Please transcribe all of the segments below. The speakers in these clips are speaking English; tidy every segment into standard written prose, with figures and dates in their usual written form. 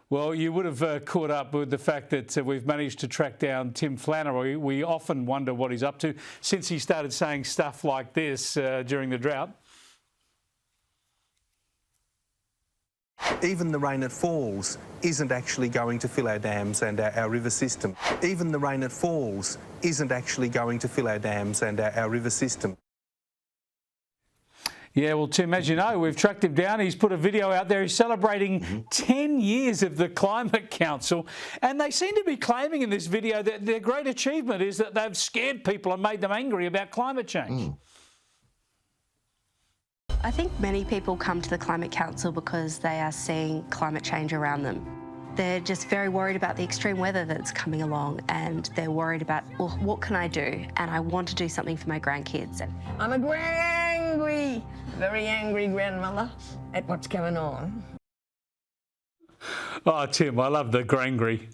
Well, you would have caught up with the fact that we've managed to track down Tim Flannery. We often wonder what he's up to since he started saying stuff like this during the drought. Even the rain that falls isn't actually going to fill our dams and our river system. Even the rain that falls isn't actually going to fill our dams and our river system. Yeah, well, Tim, as you know, we've tracked him down. He's put a video out there. He's celebrating 10 years of the Climate Council. And they seem to be claiming in this video that their great achievement is that they've scared people and made them angry about climate change. I think many people come to the Climate Council because they are seeing climate change around them. They're just very worried about the extreme weather that's coming along, and they're worried about, well, what can I do? And I want to do something for my grandkids. I'm a very angry grandmother at what's going on. Oh, Tim, I love the grangry.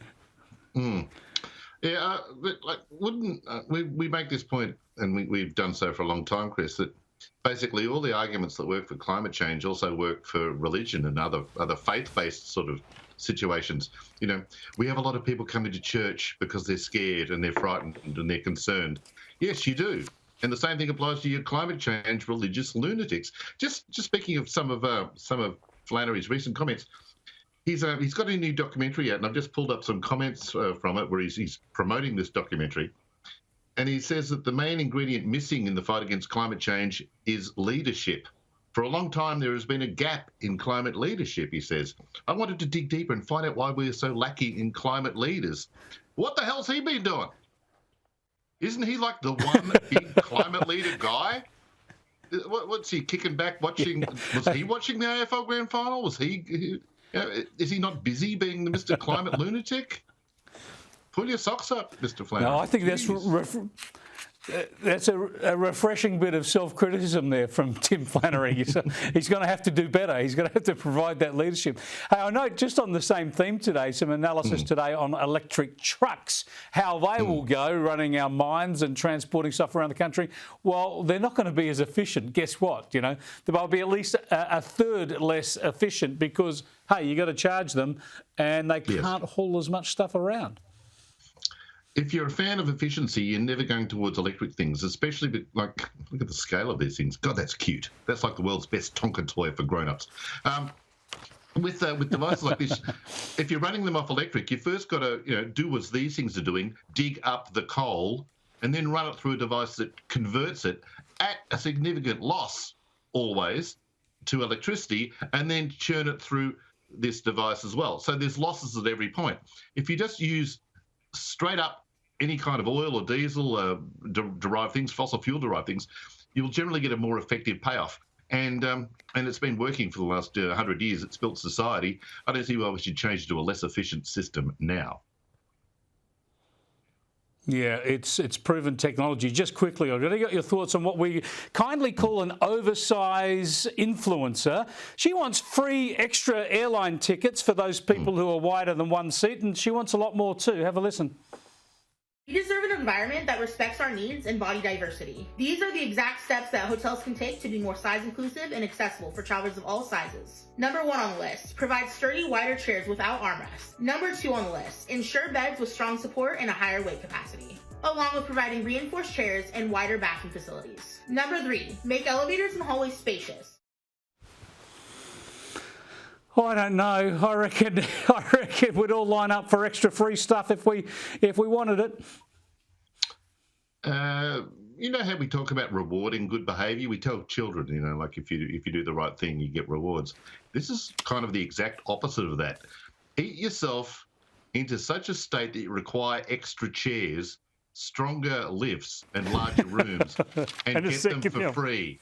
Yeah, like, wouldn't we make this point, and we've done so for a long time, Chris, that basically all the arguments that work for climate change also work for religion and other faith-based sort of situations. You know, we have a lot of people coming to church because they're scared and they're frightened and they're concerned. Yes, you do. And the same thing applies to your climate change religious lunatics. Just speaking of some of Flannery's recent comments, he's got a new documentary out, and I've just pulled up some comments from it where he's promoting this documentary. And he says that the main ingredient missing in the fight against climate change is leadership. For a long time, there has been a gap in climate leadership, he says. I wanted to dig deeper and find out why we're so lacking in climate leaders. What the hell's he been doing? Isn't he like the one big climate leader guy? What's he kicking back watching? Was he watching the AFL Grand Final? Was he? Is he not busy being the Mr. Climate Lunatic? Pull your socks up, Mr. Flannery. No, I think that's a refreshing bit of self-criticism there from Tim Flannery. He's going to have to do better. He's going to have to provide that leadership. Hey, I know just on the same theme today, some analysis today on electric trucks, how they will go running our mines and transporting stuff around the country. Well, they're not going to be as efficient. Guess what? You know, they'll be at least a third less efficient because, hey, you got to charge them and they can't haul as much stuff around. If you're a fan of efficiency, you're never going towards electric things, especially like, look at the scale of these things. God, that's cute. That's like the world's best Tonka toy for grown-ups. With devices like this, if you're running them off electric, you first got to do what these things are doing, dig up the coal, and then run it through a device that converts it at a significant loss, always, to electricity, and then churn it through this device as well. So there's losses at every point. If you just use straight up any kind of oil or diesel derived things, fossil fuel derived things, you'll generally get a more effective payoff. And it's been working for the last 100 years. It's built society. I don't see why we should change to a less efficient system now. Yeah, it's proven technology. Just quickly, I've got to get your thoughts on what we kindly call an oversize influencer. She wants free extra airline tickets for those people who are wider than one seat, and she wants a lot more too. Have a listen. We deserve an environment that respects our needs and body diversity. These are the exact steps that hotels can take to be more size inclusive and accessible for travelers of all sizes. Number 1 on the list, provide sturdy, wider chairs without armrests. Number 2 on the list, ensure beds with strong support and a higher weight capacity, along with providing reinforced chairs and wider bathroom facilities. Number 3, make elevators and hallways spacious. I don't know. I reckon we'd all line up for extra free stuff if we wanted it. You know how we talk about rewarding good behaviour? We tell children, like if you do the right thing, you get rewards. This is kind of the exact opposite of that. Eat yourself into such a state that you require extra chairs, stronger lifts, and larger rooms, and get them for free.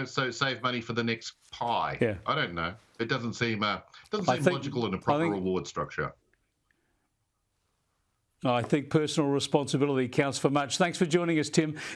So save money for the next pie. Yeah. I don't know. It doesn't seem logical in a proper reward structure. I think personal responsibility counts for much. Thanks for joining us, Tim.